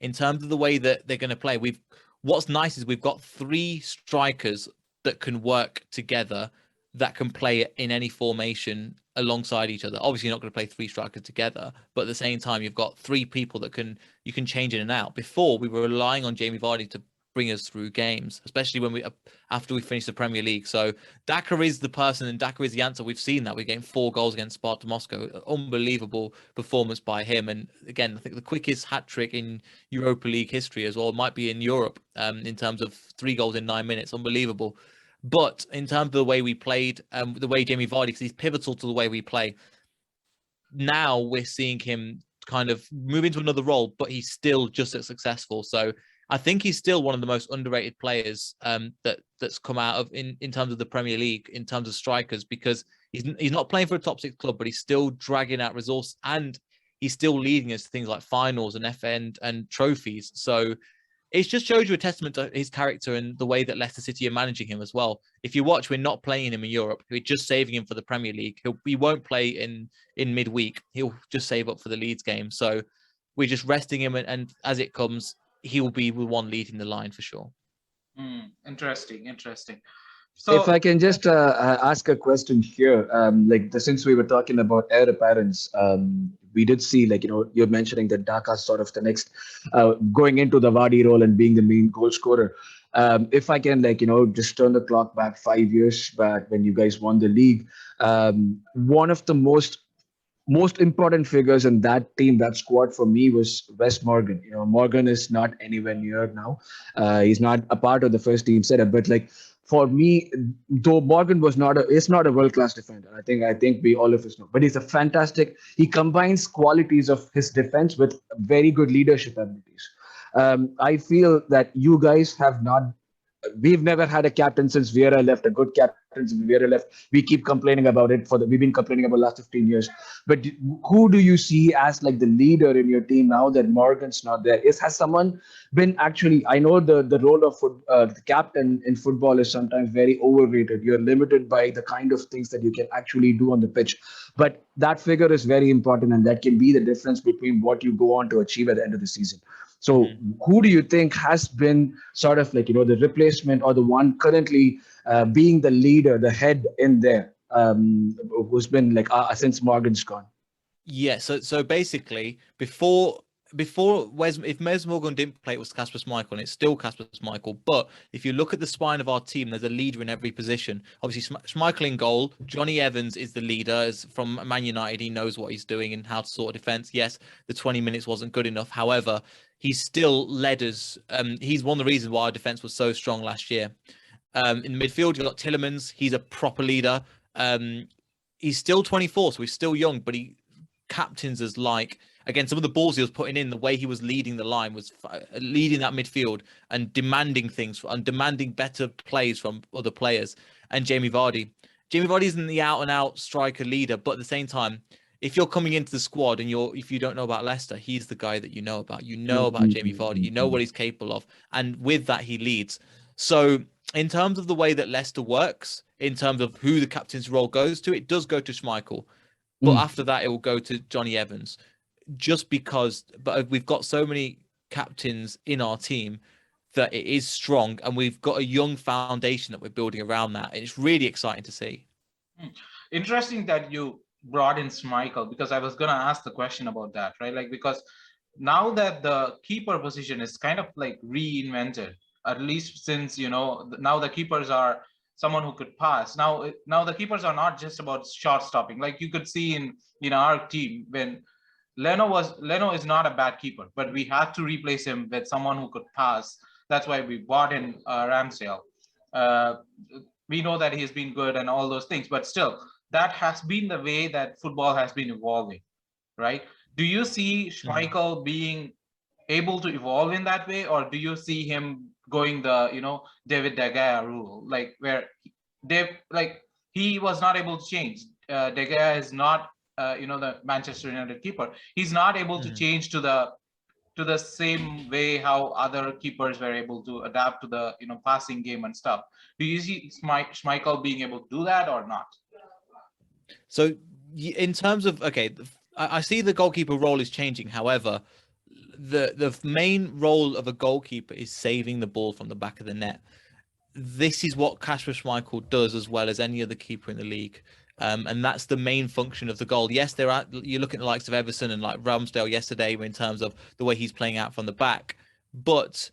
Speaker 5: in terms of the way that they're going to play, we've what's nice is we've got 3 strikers that can work together, that can play in any formation alongside each other. Obviously, you're not going to play 3 strikers together, but at the same time, you've got 3 people that you can change in and out. Before, we were relying on Jamie Vardy to bring us through games, especially when after we finish the Premier League. So Daka is the person, and Daka is the answer. We've seen that. We're getting 4 goals against Sparta Moscow. Unbelievable performance by him. And again, I think the quickest hat-trick in Europa League history as well. It might be in Europe in terms of 3 goals in 9 minutes. Unbelievable. But in terms of the way we played, the way Jamie Vardy, because he's pivotal to the way we play, now we're seeing him kind of move into another role, but he's still just as successful. So I think he's still one of the most underrated players that's come out of in terms of the Premier League, in terms of strikers, because he's not playing for a top 6 club, but he's still dragging out results, and he's still leading us to things like finals and FN and trophies. So it just shows you a testament to his character and the way that Leicester City are managing him as well. If you watch, we're not playing him in Europe. We're just saving him for the Premier League. He won't play in midweek. He'll just save up for the Leeds game. So we're just resting him, and as it comes, he will be the one leading the line for sure.
Speaker 3: Interesting. So
Speaker 4: if I can just ask a question here, since we were talking about heir apparents, we did see, you're mentioning that Daka's sort of the next going into the Vardy role and being the main goal scorer. If I can, just turn the clock back 5 years back when you guys won the league, one of the most important figures in that team, that squad for me, was Wes Morgan. Morgan is not anywhere near now. He's not a part of the first team setup, but for me, though Morgan is not a world-class defender. I think we all of us know, but he's a fantastic. He combines qualities of his defense with very good leadership abilities. I feel that you guys have not. We've never had a captain since Vieira left, a good captain since Vieira left. We keep complaining about it we've been complaining about the last 15 years. But who do you see as the leader in your team now that Morgan's not there? Has someone been actually, I know the role of the captain in football is sometimes very overrated. You're limited by the kind of things that you can actually do on the pitch. But that figure is very important, and that can be the difference between what you go on to achieve at the end of the season. So who do you think has been sort of the replacement or the one currently being the leader, the head in there, who's been since Morgan's gone?
Speaker 5: Yeah, so basically before if Wes Morgan didn't play, it was Kasper Schmeichel, and it's still Kasper Schmeichel. But if you look at the spine of our team, there's a leader in every position. Obviously, Schmeichel in goal. Johnny Evans is the leader. As from Man United, he knows what he's doing and how to sort of defense. Yes, the 20 minutes wasn't good enough. However, he's still led us. He's one of the reasons why our defense was so strong last year. In the midfield, you've got Tielemans. He's a proper leader. He's still 24, so he's still young, but he captains us again, some of the balls he was putting in, the way he was leading the line, was leading that midfield and demanding things and demanding better plays from other players. And Jamie Vardy isn't the out-and-out striker leader, but at the same time, if you're coming into the squad and if you don't know about Leicester, he's the guy that you know about. You know about Jamie Vardy. You know what he's capable of. And with that, he leads. So in terms of the way that Leicester works, in terms of who the captain's role goes to, it does go to Schmeichel. But after that, it will go to Johnny Evans. But we've got so many captains in our team that it is strong, and we've got a young foundation that we're building around that. And it's really exciting to see.
Speaker 3: Interesting that you brought in Schmeichel, because I was going to ask the question about that, right? Because now that the keeper position is kind of reinvented, at least since, now the keepers are someone who could pass. Now the keepers are not just about shot stopping. Like you could see in our team when Leno is not a bad keeper, but we had to replace him with someone who could pass. That's why we bought in Ramsdale. We know that he's been good and all those things, but still, that has been the way that football has been evolving, right? Do you see Schmeichel being able to evolve in that way, or do you see him going the David De Gea rule, where he was not able to change? De Gea is not the Manchester United keeper. He's not able to change to the same way how other keepers were able to adapt to the passing game and stuff. Do you see Schmeichel being able to do that or not?
Speaker 5: So in terms of, I see the goalkeeper role is changing. However, the main role of a goalkeeper is saving the ball from the back of the net. This is what Kasper Schmeichel does as well as any other keeper in the league. And that's the main function of the goal. Yes, you look at the likes of Everson and like Ramsdale yesterday in terms of the way he's playing out from the back. But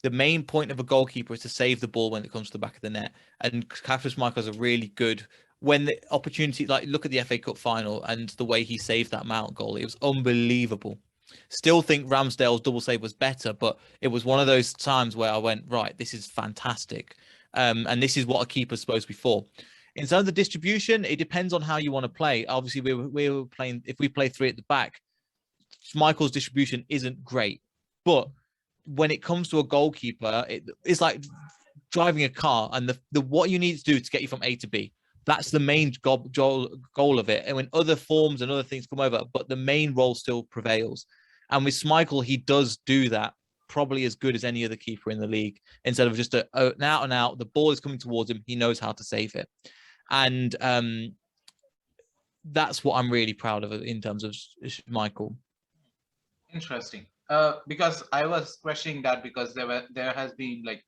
Speaker 5: the main point of a goalkeeper is to save the ball when it comes to the back of the net. And Kasper Schmeichel is a really good, when the opportunity, like look at the FA Cup final and the way he saved that Mount goal. It was unbelievable. Still think Ramsdale's double save was better, but it was one of those times where I went, right, this is fantastic. And this is what a keeper's supposed to be for. In terms of distribution, it depends on how you want to play. Obviously, we were playing, if we play 3 at the back, Michael's distribution isn't great. But when it comes to a goalkeeper, it's like driving a car, and the what you need to do to get you from A to B. That's the main goal of it. And when other forms and other things come over, but the main role still prevails. And with Schmeichel, he does do that probably as good as any other keeper in the league. Instead of just an out and out, the ball is coming towards him. He knows how to save it. And that's what I'm really proud of in terms of Schmeichel.
Speaker 3: Interesting. Because I was questioning that because there has been like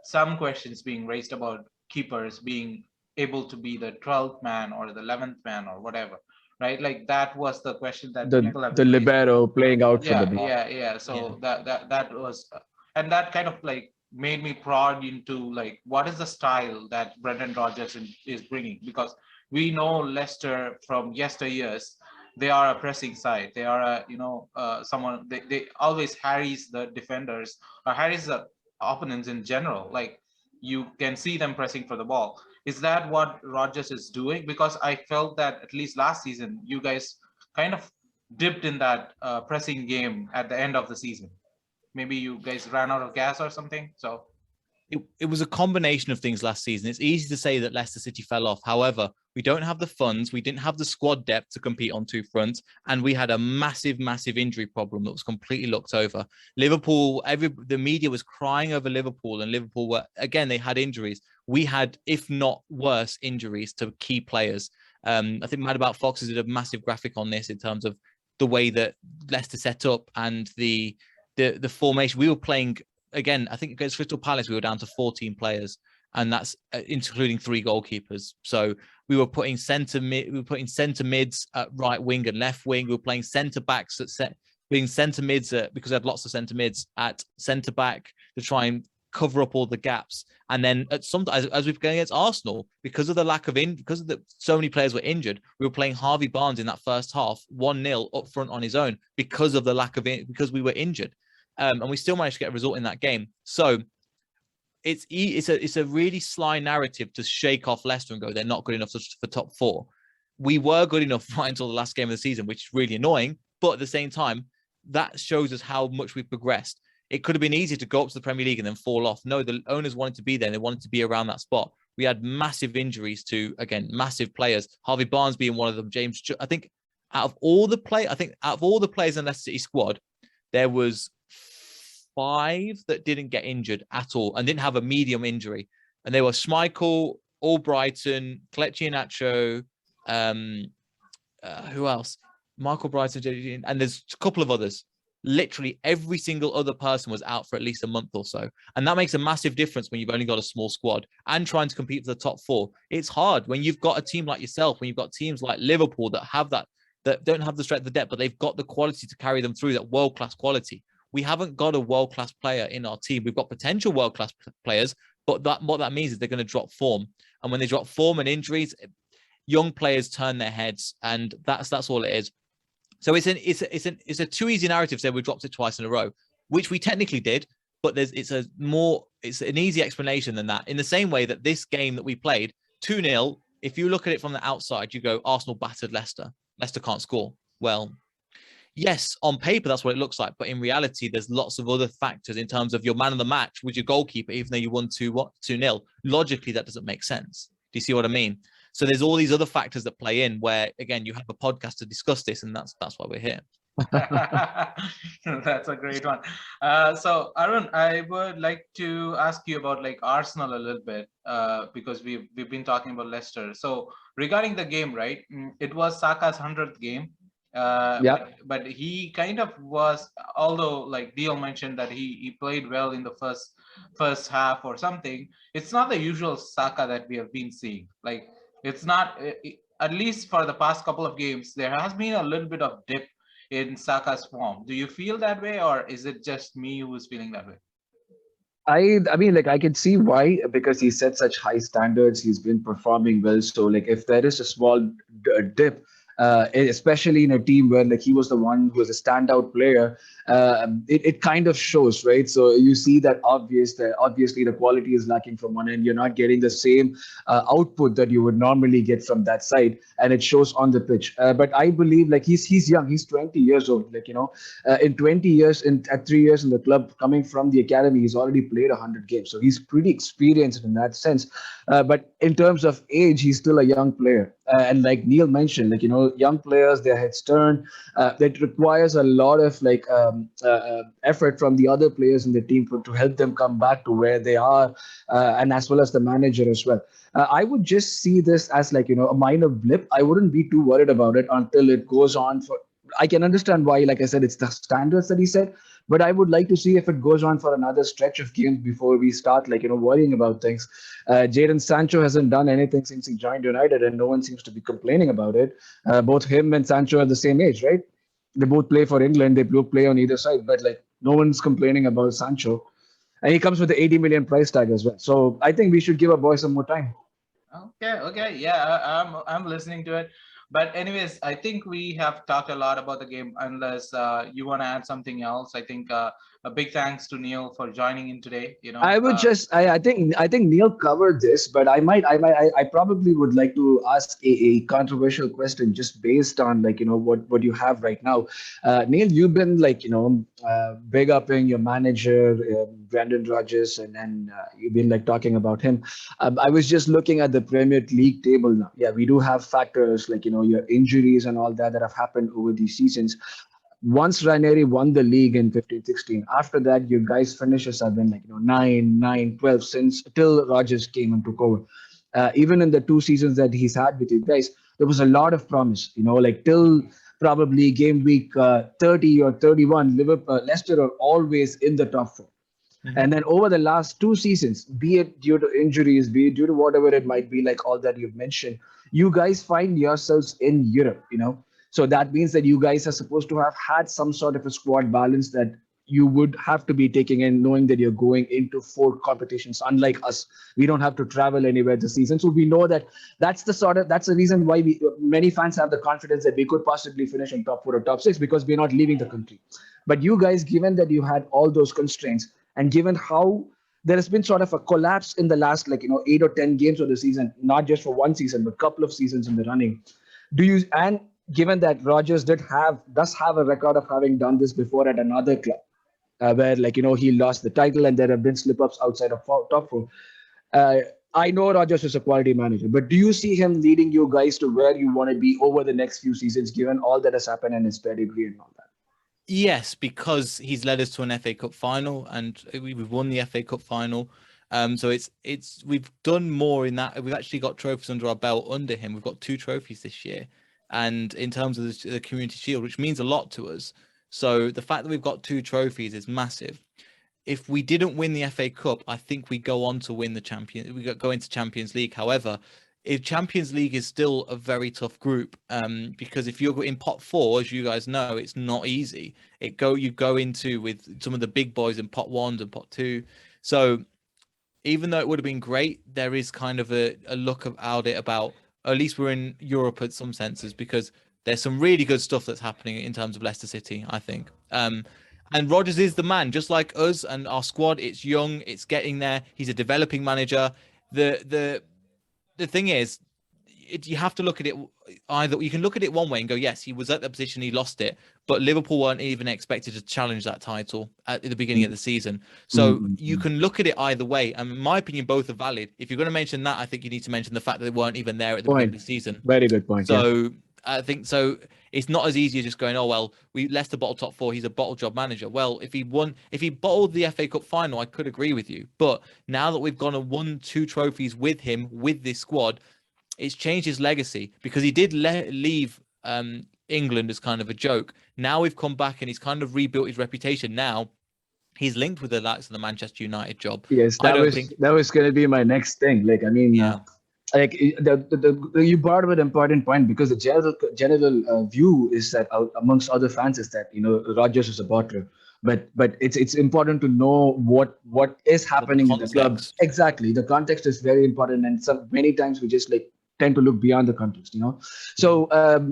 Speaker 3: some questions being raised about keepers being able to be the 12th man or the 11th man or whatever, right? Like that was the question that people have
Speaker 4: the libero playing out for the ball.
Speaker 3: Yeah. So that was, and that kind of like made me prod into like what is the style that Brendan Rodgers is bringing, because we know Leicester from yesteryears. They are a pressing side. They are a someone they always harries the defenders or harries the opponents in general. Like you can see them pressing for the ball. Is that what Rodgers is doing? Because I felt that at least last season, you guys kind of dipped in that pressing game at the end of the season. Maybe you guys ran out of gas or something. So
Speaker 5: it was a combination of things last season. It's easy to say that Leicester City fell off. However, we don't have the funds. We didn't have the squad depth to compete on 2 fronts. And we had a massive injury problem that was completely looked over. Liverpool, the media was crying over Liverpool, and Liverpool were, again, they had injuries. We had, if not worse, injuries to key players. I think Mad About Foxes did a massive graphic on this in terms of the way that Leicester set up and the formation. We were playing, again, I think against Crystal Palace, we were down to 14 players, and that's including 3 goalkeepers. So we were putting centre mids at right wing and left wing. We were playing centre backs being centre mids because we had lots of centre mids at centre back to try and cover up all the gaps. And then as we've going against Arsenal, because of so many players were injured, we were playing Harvey Barnes in that first half 1-0 up front on his own because of because we were injured. And we still managed to get a result in that game. So it's a really sly narrative to shake off Leicester and go, they're not good enough for top 4. We were good enough right until the last game of the season, which is really annoying. But at the same time, that shows us how much we've progressed. It could have been easy to go up to the Premier League and then fall off. No, the owners wanted to be there. They wanted to be around that spot. We had massive injuries to, again, massive players. Harvey Barnes being one of them. James, I think out of all the players in the Leicester City squad, there was 5 that didn't get injured at all and didn't have a medium injury. And they were Schmeichel, Albrighton, Kelechi Iheanacho, who else? Michael Brighton, and there's a couple of others. Literally every single other person was out for at least a month or so. And that makes a massive difference when you've only got a small squad and trying to compete for the top 4. It's hard when you've got a team like yourself, when you've got teams like Liverpool that don't have the strength of depth, but they've got the quality to carry them through, that world-class quality. We haven't got a world-class player in our team. We've got potential world-class players, but what that means is they're going to drop form. And when they drop form and injuries, young players turn their heads, and that's all it is. So it's a too easy narrative to say we dropped it twice in a row, which we technically did, but it's an easy explanation than that. In the same way that this game that we played, 2-0, if you look at it from the outside, you go, Arsenal battered Leicester. Leicester can't score. Well, yes, on paper, that's what it looks like. But in reality, there's lots of other factors in terms of your man of the match with your goalkeeper, even though you won 2-0. Logically, that doesn't make sense. Do you see what I mean? So there's all these other factors that play in where, again, you have a podcast to discuss this, and that's why we're here.
Speaker 3: That's a great one. So Arun, I would like to ask you about like Arsenal a little bit because we've been talking about Leicester. So regarding the game, right? It was Saka's 100th game.
Speaker 4: Yeah.
Speaker 3: But he kind of was, although like Neel mentioned that he played well in the first half or something. It's not the usual Saka that we have been seeing. Like it's not, at least for the past couple of games, there has been a little bit of dip in Saka's form. Do you feel that way, or is it just me who's feeling that way?
Speaker 4: I mean, like I can see why, because he set such high standards. He's been performing well. So like if there is a small dip, especially in a team where like he was the one who was a standout player, it kind of shows, right? So you see that obviously the quality is lacking from one end. You're not getting the same output that you would normally get from that side, and it shows on the pitch. But I believe like he's young. He's 20 years old. Like in 20 years, at 3 years in the club, coming from the academy, he's already played 100 games. So he's pretty experienced in that sense. But in terms of age, he's still a young player. And like Neel mentioned, like, young players, their heads turn. That requires a lot of like effort from the other players in the team to help them come back to where they are, and as well as the manager as well. I would just see this as like, a minor blip. I wouldn't be too worried about it until it goes on for. I can understand why, like I said, it's the standards that he said, but I would like to see if it goes on for another stretch of games before we start, like, worrying about things. Jadon Sancho hasn't done anything since he joined United, and no one seems to be complaining about it. Both him and Sancho are the same age, right? They both play for England. They both play on either side, but like no one's complaining about Sancho. And he comes with the 80 million price tag as well. So I think we should give our boy some more time.
Speaker 3: Okay, yeah, I'm listening to it. But anyways, I think we have talked a lot about the game. Unless you want to add something else, I think a big thanks to Neel for joining in today.
Speaker 4: I would I think Neel covered this, but I probably would like to ask a controversial question just based on like what you have right now. Neel, you've been like big upping your manager, Brendan Rodgers, and you've been like talking about him. I was just looking at the Premier League table now. Yeah, we do have factors like your injuries and all that have happened over these seasons. Once Ranieri won the league in 15-16, after that, you guys' finishes have been like 9, 9, 12 since till Rodgers came and took over. Even in the 2 seasons that he's had with you guys, there was a lot of promise. Like till probably game week 30 or 31, Leicester are always in the top four. Mm-hmm. And then over the last 2 seasons, be it due to injuries, be it due to whatever it might be, like all that you've mentioned, you guys find yourselves in Europe. So that means that you guys are supposed to have had some sort of a squad balance that you would have to be taking in, knowing that you're going into 4 competitions. Unlike us, we don't have to travel anywhere this season. So we know that that's the reason why many fans have the confidence that we could possibly finish in top 4 or top 6 because we're not leaving the country. But you guys, given that you had all those constraints and given how there has been sort of a collapse in the last 8 or 10 games of the season, not just for one season, but a couple of seasons in the running. Given that Rodgers does have a record of having done this before at another club, where he lost the title and there have been slip-ups outside of top 4. I know Rodgers is a quality manager, but do you see him leading you guys to where you want to be over the next few seasons, given all that has happened and his pedigree and all that?
Speaker 5: Yes, because he's led us to an FA Cup final and we've won the FA Cup final. So we've done more in that. We've actually got trophies under our belt under him. We've got 2 trophies this year. And in terms of the Community Shield, which means a lot to us. So the fact that we've got 2 trophies is massive. If we didn't win the FA Cup, I think we go on to win the go into Champions League. However, if Champions League is still a very tough group, because if you're in pot 4, as you guys know, it's not easy. You go into with some of the big boys in pot 1 and pot 2. So even though it would have been great, there is kind of a look about it about. At least we're in Europe at some senses because there's some really good stuff that's happening in terms of Leicester City, I think. And Rodgers is the man, just like us and our squad. It's young, it's getting there. He's a developing manager. The thing is, you have to look at it either. You can look at it one way and go, yes, he was at the position, he lost it, but Liverpool weren't even expected to challenge that title at the beginning of the season. So you can look at it either way. And in my opinion, both are valid. If you're going to mention that, I think you need to mention the fact that they weren't even there at the beginning of the season.
Speaker 4: Very good point.
Speaker 5: So
Speaker 4: yeah.
Speaker 5: I think so. It's not as easy as just going, oh, well, Leicester bottled top 4. He's a bottle job manager. Well, if he bottled the FA Cup final, I could agree with you. But now that we've gone and won 2 trophies with him, with this squad, it's changed his legacy because he did leave England as kind of a joke. Now we've come back and he's kind of rebuilt his reputation. Now he's linked with the likes of the Manchester United job.
Speaker 4: Yes, that was going to be my next thing. Like, I mean, like you brought up an important point, because the general view is that amongst other fans is that, you know, Rodgers is a bottler. But it's important to know what is happening in the club. Exactly, the context is very important, and many times we just like tend to look beyond the context, you know. So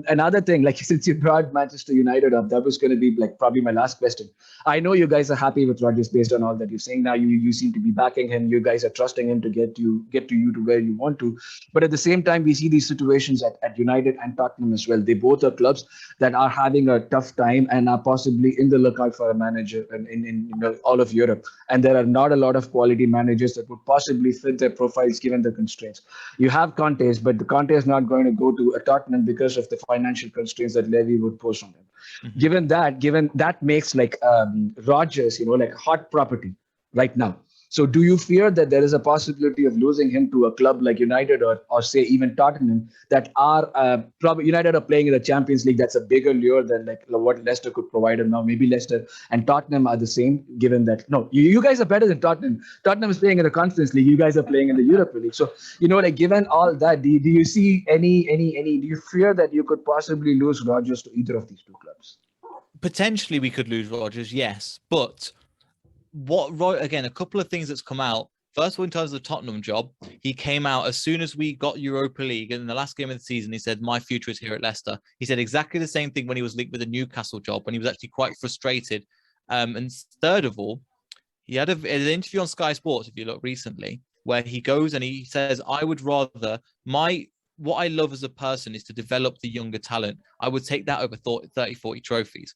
Speaker 4: another thing, like, since you brought Manchester United up, that was going to be like probably my last question. I know you guys are happy with Rodgers based on all that you're saying. Now you seem to be backing him. You guys are trusting him to get to you to where you want to. But at the same time, we see these situations at United and Tottenham as well. They both are clubs that are having a tough time and are possibly in the lookout for a manager in all of Europe. And there are not a lot of quality managers that would possibly fit their profiles given the constraints. You have Conte's, but the Conte is not going to go to a Tottenham because of the financial constraints that Levy would pose on them. Mm-hmm. Given that makes like Rodgers, you know, like hot property right now. So do you fear that there is a possibility of losing him to a club like United or say even Tottenham that are probably United are playing in the Champions League? That's a bigger lure than like what Leicester could provide him now. Maybe Leicester and Tottenham are the same, given that you guys are better than Tottenham. Tottenham is playing in the Conference League. You guys are playing in the Europa League. So, you know, like given all that, do you see any do you fear that you could possibly lose Rodgers to either of these two clubs?
Speaker 5: Potentially we could lose Rodgers, yes, but again, a couple of things that's come out. First of all, in terms of the Tottenham job, he came out as soon as we got Europa League, and in the last game of the season, he said, "My future is here at Leicester." He said exactly the same thing when he was linked with the Newcastle job, when he was actually quite frustrated. And third of all, he had an interview on Sky Sports, if you look recently, where he goes and he says, "I would rather what I love as a person is to develop the younger talent. I would take that over 30, 40 trophies."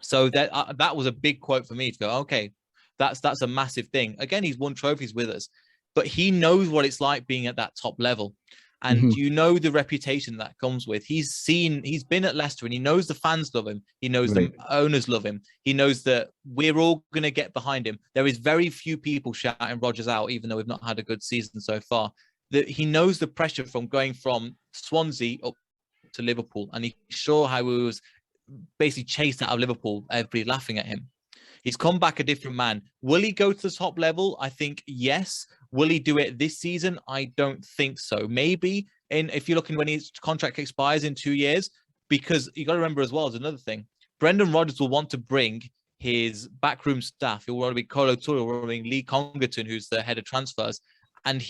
Speaker 5: So that was a big quote for me to go, okay, that's a massive thing. Again, he's won trophies with us, but he knows what it's like being at that top level. And you know the reputation that comes with. He's been at Leicester and he knows the fans love him. He knows the owners love him. He knows that we're all going to get behind him. There is very few people shouting Rodgers out, even though we've not had a good season so far. That he knows the pressure from going from Swansea up to Liverpool. And he's sure how he was basically chased out of Liverpool, everybody laughing at him. He's come back a different man. Will he go to the top level? I think yes. Will he do it this season? I don't think so. Maybe if you're looking when his contract expires in 2 years, because you got to remember as well as another thing, Brendan Rodgers will want to bring his backroom staff. He'll want to be Kolo Toure, he'll want to bring Lee Congerton, who's the head of transfers. And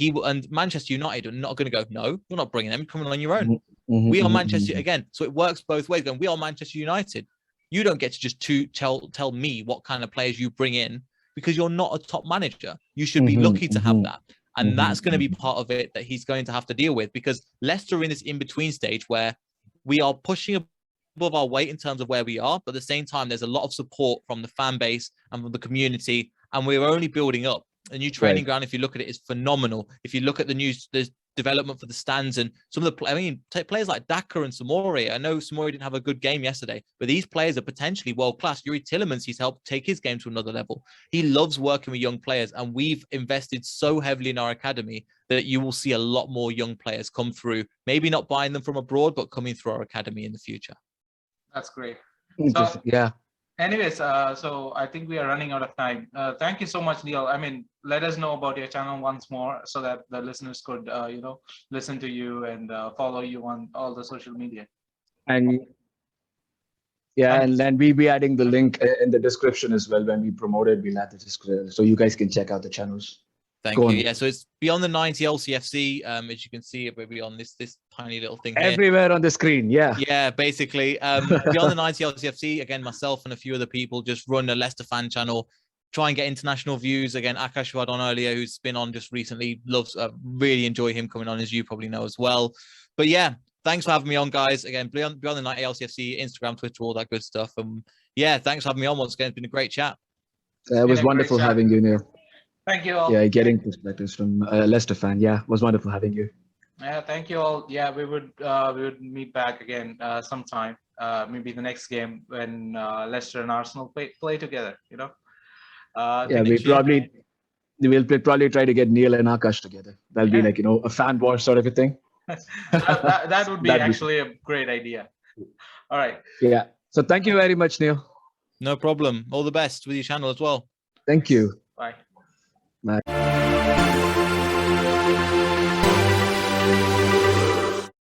Speaker 5: Manchester United are not going to go, "No, you're not bringing them. You're coming on your own." We are Manchester again. So it works both ways. And we are Manchester United. You don't get to just tell me what kind of players you bring in because you're not a top manager. You should be lucky to have that. And that's going to be part of it that he's going to have to deal with, because Leicester are in this in-between stage where we are pushing above our weight in terms of where we are. But at the same time, there's a lot of support from the fan base and from the community. And we're only building up. The new training ground, if you look at it, is phenomenal. If you look at the development for the stands and some of the players like Daka and Samori. I know Samori didn't have a good game yesterday, but these players are potentially world class. Yuri Tillemans, he's helped take his game to another level. He loves working with young players, and we've invested so heavily in our academy that you will see a lot more young players come through. Maybe not buying them from abroad, but coming through our academy in the future.
Speaker 3: That's great.
Speaker 4: So, yeah.
Speaker 3: Anyways, so I think we are running out of time. Thank you so much, Neel. I mean, let us know about your channel once more so that the listeners could, listen to you and follow you on all the social media.
Speaker 4: And then we'll be adding the link in the description as well. When we promote it, we'll add the description so you guys can check out the channels.
Speaker 5: Thank you. Yeah, so it's Beyond the 90 LCFC. As you can see, it will be on this tiny little thing here.
Speaker 4: Everywhere on the screen, yeah.
Speaker 5: Yeah, basically. Beyond the 90 LCFC, again, myself and a few other people just run a Leicester fan channel, try and get international views. Again, Akash, who I had on earlier, who's been on just recently, really enjoy him coming on, as you probably know as well. But yeah, thanks for having me on, guys. Again, Beyond the 90 LCFC, Instagram, Twitter, all that good stuff. Yeah, thanks for having me on once again. It's been a great chat.
Speaker 4: It was wonderful having you, Neel.
Speaker 3: Thank you all.
Speaker 4: Yeah, getting perspectives from a Leicester fan. Yeah, it was wonderful having you.
Speaker 3: Yeah, thank you all. Yeah, we would meet back again sometime. Maybe the next game when Leicester and Arsenal play together. We'll probably try to get Neel and Akash together. That'll be like a fan war sort of a thing. that would be actually a great idea. All right.
Speaker 4: Yeah. So thank you very much, Neel.
Speaker 5: No problem. All the best with your channel as well.
Speaker 4: Thank you.
Speaker 3: Bye.
Speaker 4: Bye.